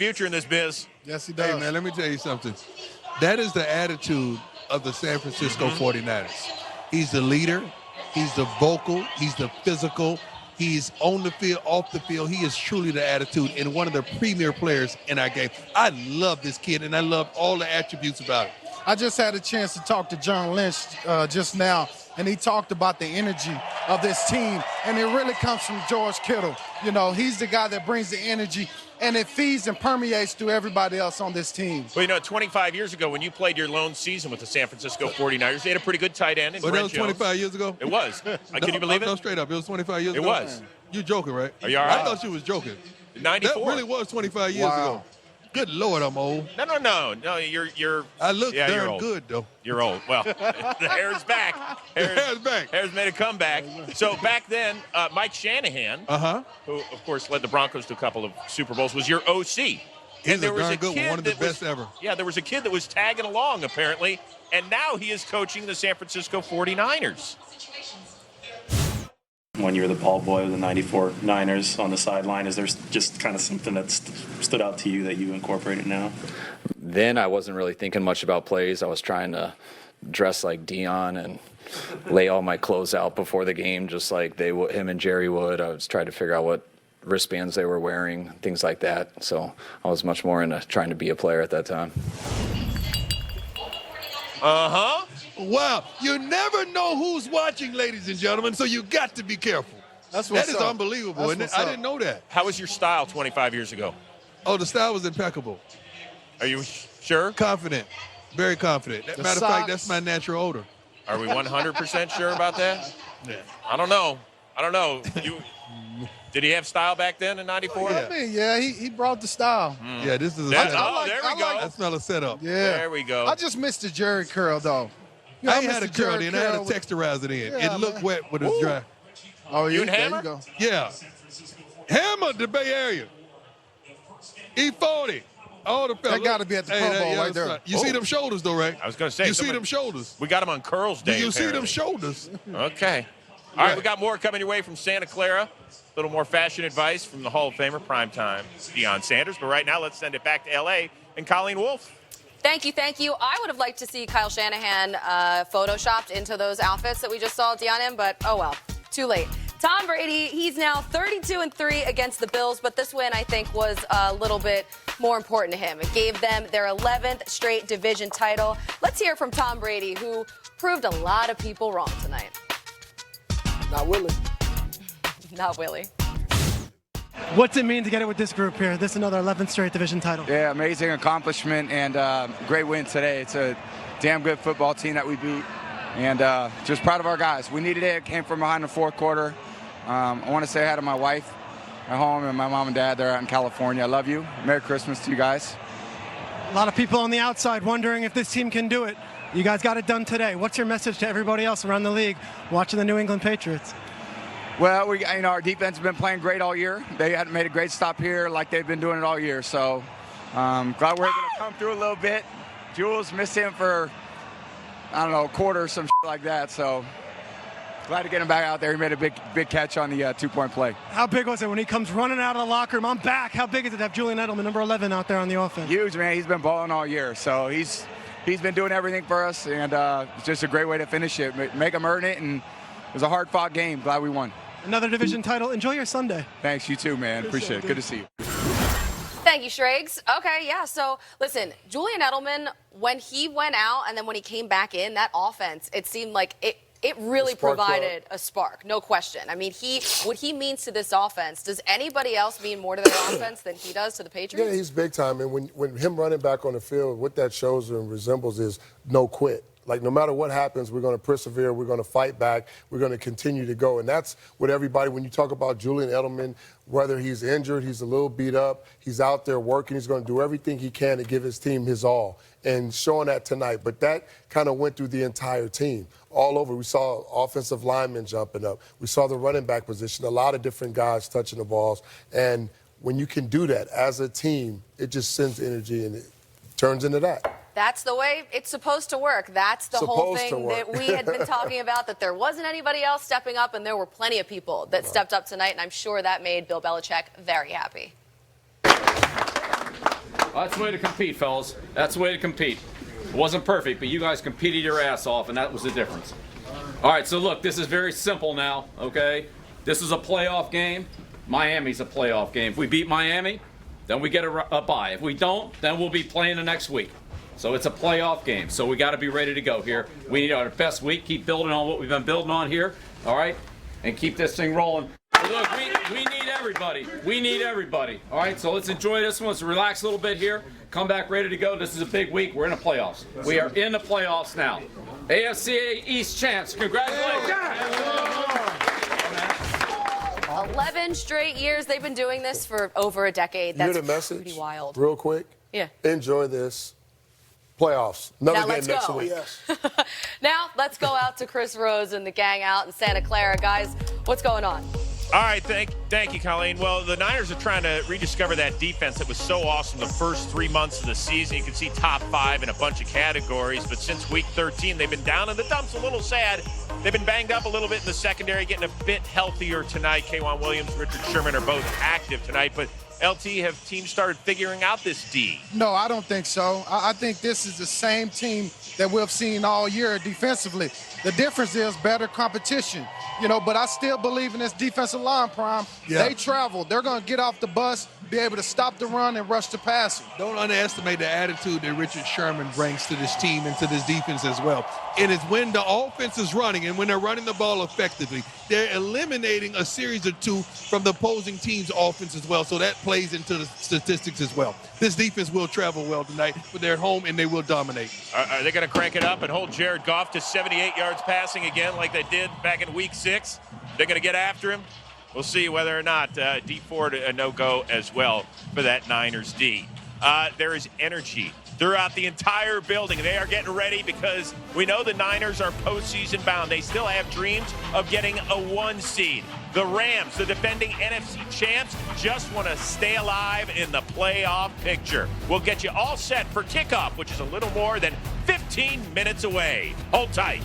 future in this biz. Yes, he does. Hey, man, let me tell you something. That is the attitude of the San Francisco 49ers. He's the leader. He's the vocal. He's the physical. He's on the field, off the field. He is truly the attitude and one of the premier players in our game. I love this kid, and I love all the attributes about him. I just had a chance to talk to John Lynch just now, and he talked about the energy of this team, and it really comes from George Kittle. You know, he's the guy that brings the energy, and it feeds and permeates through everybody else on this team. Well, you know, 25 years ago when you played your lone season with the San Francisco 49ers, they had a pretty good tight end in But Brent that was 25 Jones. years ago? It was. Can you believe it? No, straight up. It was 25 years ago? It was. You joking, right? Are you all right? I thought you was joking. 94. That really was 25 years ago. Good Lord, I'm old. No, you're. I look yeah, darn good, though. You're old. Well, the hair's back. Hair's back. Hair's made a comeback. So back then, Mike Shanahan, who of course led the Broncos to a couple of Super Bowls, was your OC. He's a darn good one of the best ever. Yeah, there was a kid that was tagging along apparently, and now he is coaching the San Francisco 49ers. When you were the ball boy of the 94 Niners on the sideline, is there just kind of something that stood out to you that you incorporated now? Then I wasn't really thinking much about plays. I was trying to dress like Dion and lay all my clothes out before the game, just like him and Jerry would. I was trying to figure out what wristbands they were wearing, things like that. So I was much more into trying to be a player at that time. Wow. You never know who's watching, ladies and gentlemen, so you got to be careful. That is unbelievable, isn't it? I didn't know that. How was your style 25 years ago? Oh, the style was impeccable. Are you sure? Confident. Very confident. Matter of fact, that's my natural odor. Are we 100% sure about that? Yeah. I don't know. Did he have style back then in 94? I mean, yeah, he brought the style. Yeah, this is a There setup. we go. I smell a setup. Yeah. There we go. I just missed the Jerry curl, though. You know, I ain't had a missed the curl Jerry then. I had to curl with- texturize it in. Yeah, It looked man. wet when it's dry. Oh, You yeah, and there Hammer? you go. Yeah. Hammer, the Bay Area. E40. All the fellas. That gotta be at the Pro Bowl yeah, right there. right. You see them shoulders, though, right? I was going to say. You see them shoulders. We got him on Curls Day. Do you see them apparently. shoulders? Okay. All right, we got more coming your way from Santa Clara. A little more fashion advice from the Hall of Famer, primetime Deion Sanders. But right now, let's send it back to L.A. and Colleen Wolfe. Thank you. I would have liked to see Kyle Shanahan photoshopped into those outfits that we just saw Deion in, but oh well, too late. Tom Brady, he's now 32-3 against the Bills, but this win, I think, was a little bit more important to him. It gave them their 11th straight division title. Let's hear from Tom Brady, who proved a lot of people wrong tonight. Not Willie. Not Willie. What's it mean to get it with this group here? This is another 11th straight division title. Yeah, amazing accomplishment and great win today. It's a damn good football team that we beat, and just proud of our guys. We needed it. Came from behind the fourth quarter. I want to say hi to my wife at home and my mom and dad. They're out in California. I love you. Merry Christmas to you guys. A lot of people on the outside wondering if this team can do it. You guys got it done today. What's your message to everybody else around the league watching the New England Patriots? Well, our defense has been playing great all year. They hadn't made a great stop here like they've been doing it all year. So glad we're able to come through a little bit. Jules missed him for, I don't know, a quarter or some shit like that. So glad to get him back out there. He made a big catch on the two-point play. How big was it when he comes running out of the locker room? I'm back. How big is it to have Julian Edelman, number 11, out there on the offense? Huge, man. He's been balling all year. So he's been doing everything for us, and it's just a great way to finish it. Make him earn it, and it was a hard-fought game. Glad we won. Another division title. Enjoy your Sunday. Thanks, you too, man. Appreciate it. Good to see you. Thank you, Shregs. Okay, yeah, so listen, Julian Edelman, when he went out and then when he came back in, that offense, it seemed like it really provided a spark, no question. I mean, what he means to this offense, does anybody else mean more to their offense than he does to the Patriots? Yeah, he's big time. And when him running back on the field, what that shows and resembles is no quit. Like, no matter what happens, we're going to persevere. We're going to fight back. We're going to continue to go. And that's what everybody, when you talk about Julian Edelman, whether he's injured, he's a little beat up, he's out there working, he's going to do everything he can to give his team his all. And showing that tonight. But that kind of went through the entire team. All over, we saw offensive linemen jumping up. We saw the running back position, a lot of different guys touching the balls. And when you can do that as a team, it just sends energy and it turns into that. That's the way it's supposed to work. That's the whole thing that we had been talking about, that there wasn't anybody else stepping up, and there were plenty of people that stepped up tonight, and I'm sure that made Bill Belichick very happy. That's the way to compete, fellas. That's the way to compete. It wasn't perfect, but you guys competed your ass off, and that was the difference. All right, so look, this is very simple now, okay? This is a playoff game. Miami's a playoff game. If we beat Miami, then we get a bye. If we don't, then we'll be playing the next week. So it's a playoff game, so we got to be ready to go here. We need our best week, keep building on what we've been building on here, all right? And keep this thing rolling. But look, we need everybody. We need everybody, all right? So let's enjoy this one. Let's relax a little bit here. Come back ready to go. This is a big week. We're in the playoffs. We are in the playoffs now. AFC East champs. Congratulations. 11 straight years. They've been doing this for over a decade. That's You hear the message? pretty wild. Real quick. Yeah. Enjoy this. Playoffs. Another Now game let's next go. week. Now let's go out to Chris Rose and the gang out in Santa Clara. Guys, what's going on? All right, thank you, Colleen. Well, the Niners are trying to rediscover that defense that was so awesome the first 3 months of the season. You can see top 5 in a bunch of categories, but since week 13, they've been down in the dumps. A little sad. They've been banged up a little bit in the secondary, getting a bit healthier tonight. K'Wan Williams, Richard Sherman are both active tonight, but LT, have teams started figuring out this D? No, I don't think so. I think this is the same team that we've seen all year defensively. The difference is better competition, but I still believe in this defensive line, Prime. Yeah. They travel. They're going to get off the bus, be able to stop the run and rush the passer. Don't underestimate the attitude that Richard Sherman brings to this team and to this defense as well. It is when the offense is running and when they're running the ball effectively, they're eliminating a series or two from the opposing team's offense as well. So that plays into the statistics as well. This defense will travel well tonight, but they're at home and they will dominate. Are they going to crank it up and hold Jared Goff to 78 yards passing again like they did back in week 6? They're going to get after him? We'll see whether or not D Ford a no-go as well for that Niners D. There is energy throughout the entire building. They are getting ready because we know the Niners are postseason bound. They still have dreams of getting a 1 seed. The Rams, the defending NFC champs, just want to stay alive in the playoff picture. We'll get you all set for kickoff, which is a little more than 15 minutes away. Hold tight.